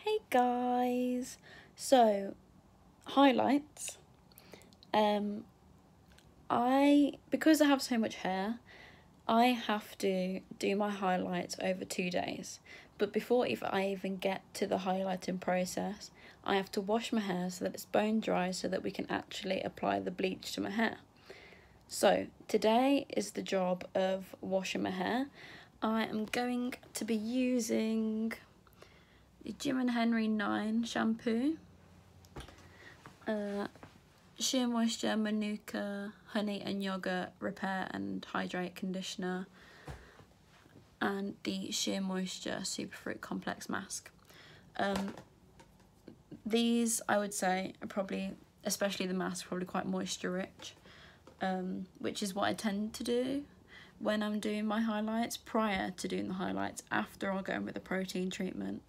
Hey guys, so highlights. Because I have so much hair, I have to do my highlights over 2 days. But before I even get to the highlighting process, I have to wash my hair so that it's bone dry so that we can actually apply the bleach to my hair. So today is the job of washing my hair. I am going to be using the Jim & Henry 9 shampoo, Sheer Moisture Manuka Honey and Yogurt Repair and Hydrate Conditioner, and the Sheer Moisture Superfruit Complex Mask. These, I would say, are probably, especially the mask, probably quite moisture rich, which is what I tend to do when I'm doing my highlights. Prior to doing the highlights, after I'll go in with a protein treatment.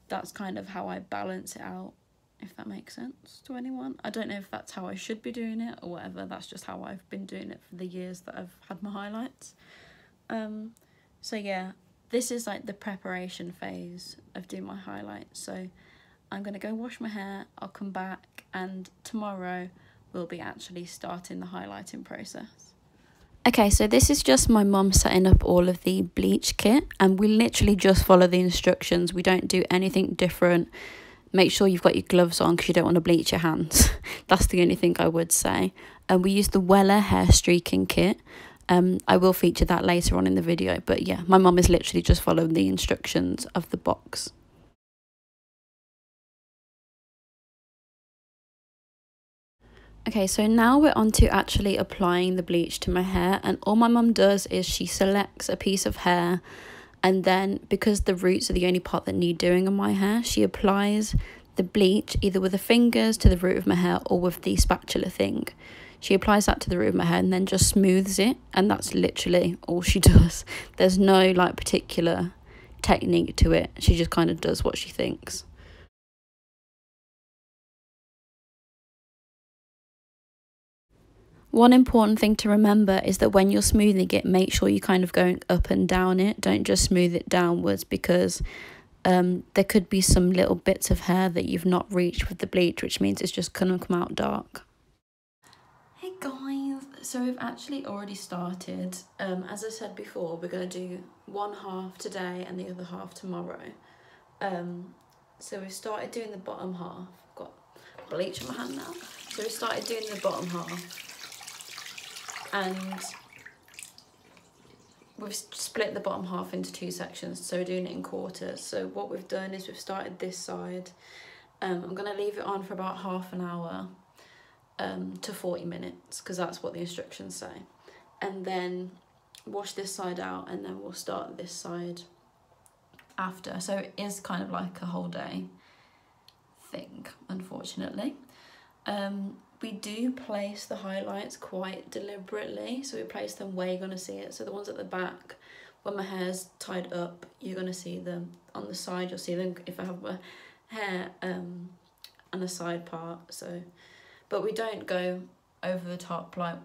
That's kind of how I balance it out, if that makes sense to anyone. I don't know if that's how I should be doing it or whatever. That's just how I've been doing it for the years that I've had my highlights. So yeah, this is like the preparation phase of doing my highlights. So I'm gonna go wash my hair, I'll come back, and tomorrow we'll be actually starting the highlighting process. Okay, so this is just my mum setting up all of the bleach kit, and we literally just follow the instructions. We don't do anything different. Make sure you've got your gloves on because you don't want to bleach your hands. That's the only thing I would say. And we use the Weller hair streaking kit. I will feature that later on in the video, but yeah, my mum is literally just following the instructions of the box. Okay, so now we're on to actually applying the bleach to my hair, and all my mum does is she selects a piece of hair, and then because the roots are the only part that need doing on my hair, she applies the bleach either with the fingers to the root of my hair or with the spatula thing. She applies that to the root of my hair and then just smooths it, and that's literally all she does. There's no like particular technique to it. She just kind of does what she thinks. One important thing to remember is that when you're smoothing it, make sure you're kind of going up and down it. Don't just smooth it downwards, because there could be some little bits of hair that you've not reached with the bleach, which means it's just gonna come out dark. Hey guys, so we've actually already started. As I said before, we're gonna do one half today and the other half tomorrow. So we've started doing the bottom half. Got bleach on my hand now. So we started doing the bottom half, and we've split the bottom half into 2 sections, so we're doing it in quarters. So what we've done is we've started this side. I'm gonna leave it on for about half an hour to 40 minutes, because that's what the instructions say, and then wash this side out, and then we'll start this side after. So it is kind of like a whole day thing, unfortunately. We do place the highlights quite deliberately, so we place them where you're going to see it. So the ones at the back, when my hair's tied up, you're going to see them. On the side, you'll see them if I have my hair on a side part. So, but we don't go over the top, like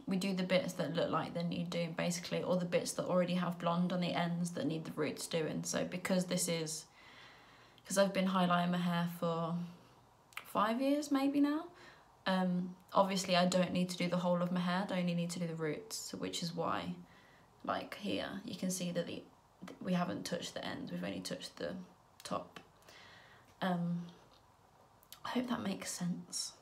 we do the bits that look like they need doing, basically, or the bits that already have blonde on the ends that need the roots doing. So because I've been highlighting my hair for 5 years maybe now, obviously I don't need to do the whole of my hair, I only need to do the roots, which is why, like here, you can see that we haven't touched the ends, we've only touched the top. I hope that makes sense.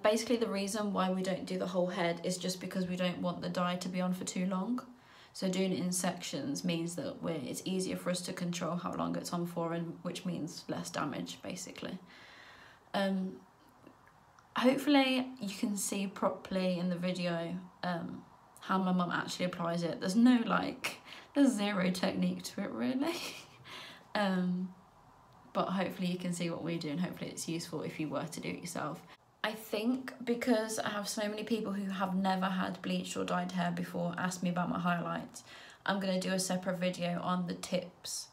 Basically the reason why we don't do the whole head is just because we don't want the dye to be on for too long. So doing it in sections means that it's easier for us to control how long it's on for, and which means less damage, basically. Hopefully you can see properly in the video how my mum actually applies it. There's zero technique to it, really. But hopefully you can see what we do, and hopefully it's useful if you were to do it yourself. I think because I have so many people who have never had bleached or dyed hair before ask me about my highlights, I'm going to do a separate video on the tips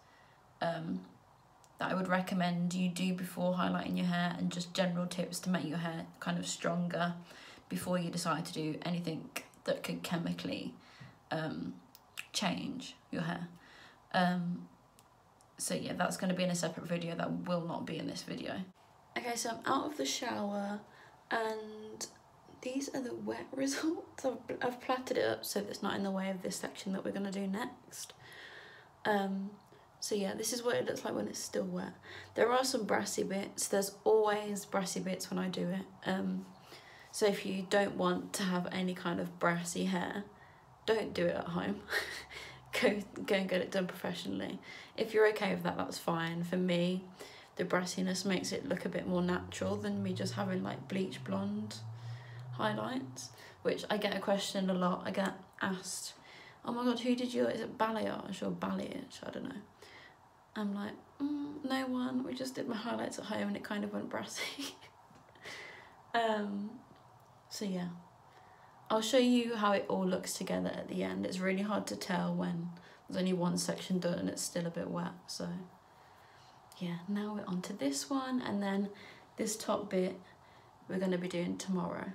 that I would recommend you do before highlighting your hair, and just general tips to make your hair kind of stronger before you decide to do anything that could chemically change your hair. So yeah, that's going to be in a separate video. That will not be in this video. Okay, so I'm out of the shower and these are the wet results. I've plaited it up so that it's not in the way of this section that we're going to do next. So yeah, this is what it looks like when it's still wet. There are some brassy bits. There's always brassy bits when I do it. So if you don't want to have any kind of brassy hair, don't do it at home. Go and get it done professionally. If you're okay with that, that's fine. For me, the brassiness makes it look a bit more natural than me just having like bleach blonde highlights, which I get a question a lot. I get asked, oh my god, who did is it balayage or balayage? I don't know. I'm like, no one, we just did my highlights at home and it kind of went brassy. So yeah, I'll show you how it all looks together at the end. It's really hard to tell when there's only one section done and it's still a bit wet. So yeah, now we're on to this one, and then this top bit we're going to be doing tomorrow.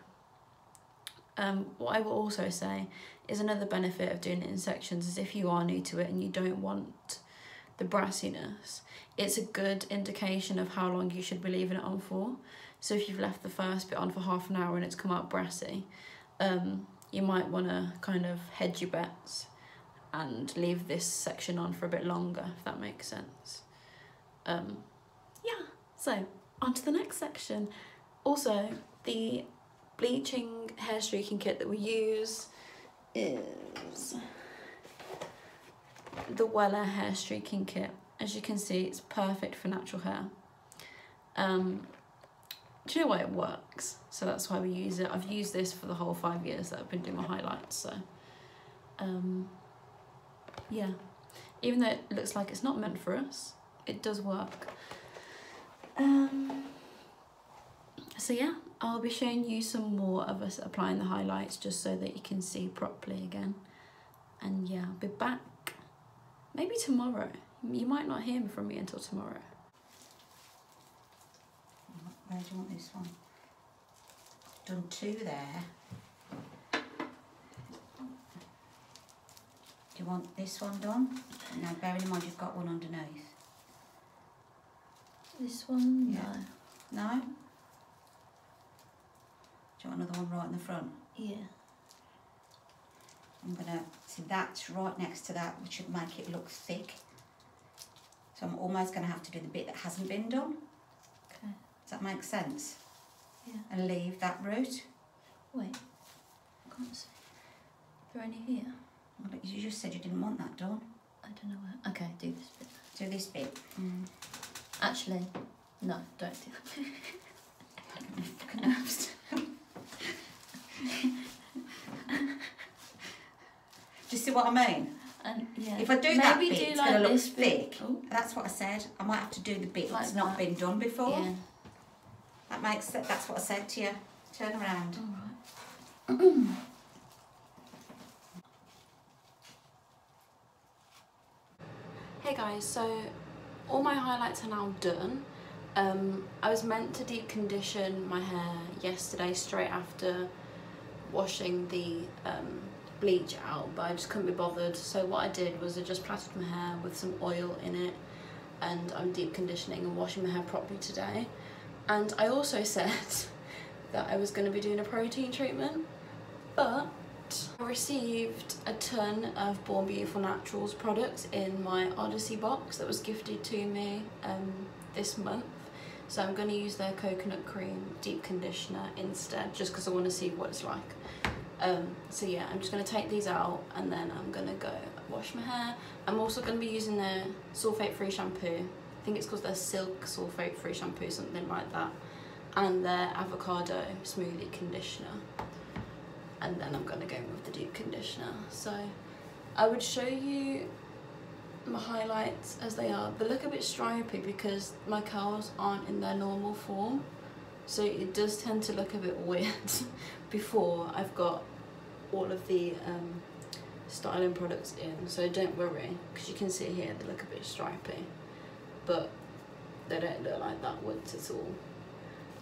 What I will also say is another benefit of doing it in sections is if you are new to it and you don't want the brassiness, it's a good indication of how long you should be leaving it on for. So if you've left the first bit on for half an hour and it's come out brassy, you might want to kind of hedge your bets and leave this section on for a bit longer, if that makes sense. Yeah, so on to the next section. Also, the bleaching hair streaking kit that we use is the Wella hair streaking kit. As you can see, it's perfect for natural hair. Do you know why it works? So that's why we use it. I've used this for the whole 5 years that I've been doing my highlights, so yeah. Even though it looks like it's not meant for us, it does work. So yeah, I'll be showing you some more of us applying the highlights just so that you can see properly again. And yeah, I'll be back maybe tomorrow. You might not hear from me until tomorrow. Where do you want this one? Done 2 there. Do you want this one done? Now bearing in mind you've got one underneath. This one? Yeah. No? Do you want another one right in the front? Yeah. I'm gonna, see that's right next to that, which should make it look thick. So I'm almost gonna have to do the bit that hasn't been done. Okay. Does that make sense? Yeah. And leave that route. Wait, I can't see. Are there any here? Well, but you just said you didn't want that done. I don't know where. Okay, do this bit. Do this bit. Actually, no, don't do that. Fucking nerves. Do you see what I mean? And yeah. If I do that bit, do it's like going to look this bit. thick. Oh. That's what I said. I might have to do the bit Like that's not that. been done before. Yeah. That makes sense. That's what I said to you. Turn around. All right. Hey guys, so all my highlights are now done. I was meant to deep condition my hair yesterday straight after washing the bleach out, but I just couldn't be bothered. So what I did was I just plaited my hair with some oil in it, and I'm deep conditioning and washing my hair properly today. And I also said that I was going to be doing a protein treatment, but I received a ton of Born Beautiful Naturals products in my Odyssey box that was gifted to me this month. So I'm going to use their coconut cream deep conditioner instead, just because I want to see what it's like. So yeah, I'm just going to take these out and then I'm going to go wash my hair. I'm also going to be using their sulfate-free shampoo. I think it's called their Silk sulfate-free shampoo, something like that. And their avocado smoothie conditioner. And then I'm going to go with the deep conditioner. So I would show you my highlights as they are. They look a bit stripy because my curls aren't in their normal form. So it does tend to look a bit weird before I've got all of the styling products in. So don't worry, because you can see here they look a bit stripy. But they don't look like that once it's all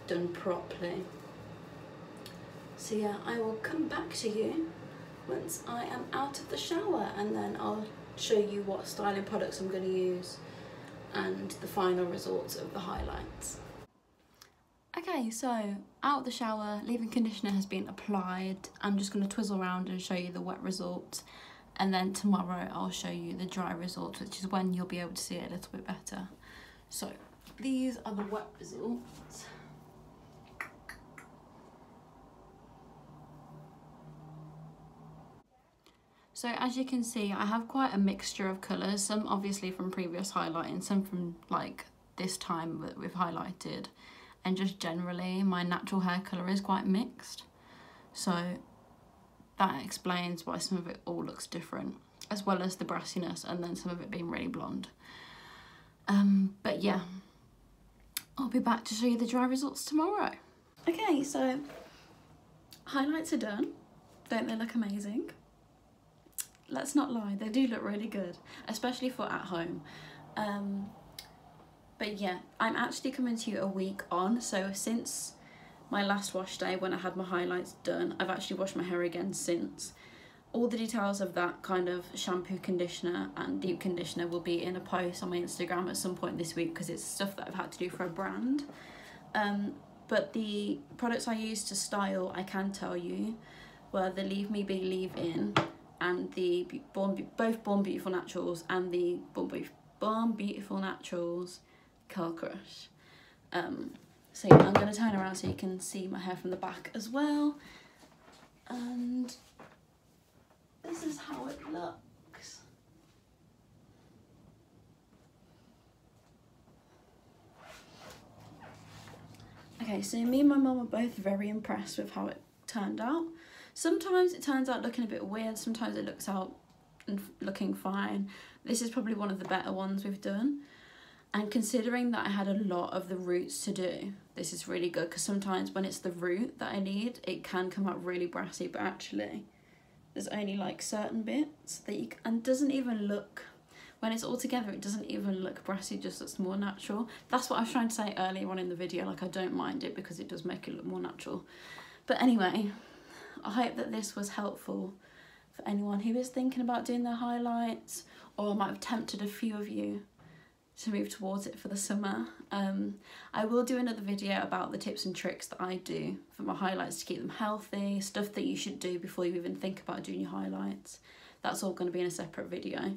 done properly. So yeah, I will come back to you once I am out of the shower, and then I'll show you what styling products I'm going to use and the final results of the highlights. Okay, so out of the shower, leave-in conditioner has been applied. I'm just going to twizzle around and show you the wet results, and then tomorrow I'll show you the dry results, which is when you'll be able to see it a little bit better. So these are the wet results. So as you can see, I have quite a mixture of colours, some obviously from previous highlighting, some from like this time that we've highlighted, and just generally my natural hair colour is quite mixed. So that explains why some of it all looks different, as well as the brassiness and then some of it being really blonde. But yeah, I'll be back to show you the dry results tomorrow. Okay, so highlights are done. Don't they look amazing? Let's not lie, they do look really good, especially for at home. But yeah, I'm actually coming to you a week on, so since my last wash day when I had my highlights done, I've actually washed my hair again since. All the details of that kind of shampoo, conditioner and deep conditioner will be in a post on my Instagram at some point this week, because it's stuff that I've had to do for a brand. But the products I used to style, I can tell you, were the Leave Me Be Leave-In and the both Born Beautiful Naturals and the Born Beautiful Naturals Curl Crush. So yeah, I'm going to turn around so you can see my hair from the back as well. And this is how it looks. Okay, so me and my mum are both very impressed with how it turned out. Sometimes it turns out looking a bit weird, sometimes it looks out and looking fine. This is probably one of the better ones we've done. And considering that I had a lot of the roots to do, this is really good, because sometimes when it's the root that I need, it can come out really brassy, but actually there's only like certain bits that you can, and doesn't even look, when it's all together, it doesn't even look brassy, just looks more natural. That's what I was trying to say earlier on in the video, like I don't mind it because it does make it look more natural. But anyway, I hope that this was helpful for anyone who is thinking about doing their highlights, or might have tempted a few of you to move towards it for the summer. I will do another video about the tips and tricks that I do for my highlights to keep them healthy, stuff that you should do before you even think about doing your highlights. That's all going to be in a separate video.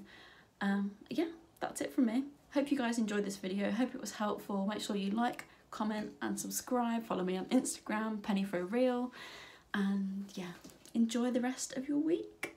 Yeah, that's it from me. Hope you guys enjoyed this video. Hope it was helpful. Make sure you like, comment and subscribe. Follow me on Instagram, Penny for Real. And yeah, enjoy the rest of your week.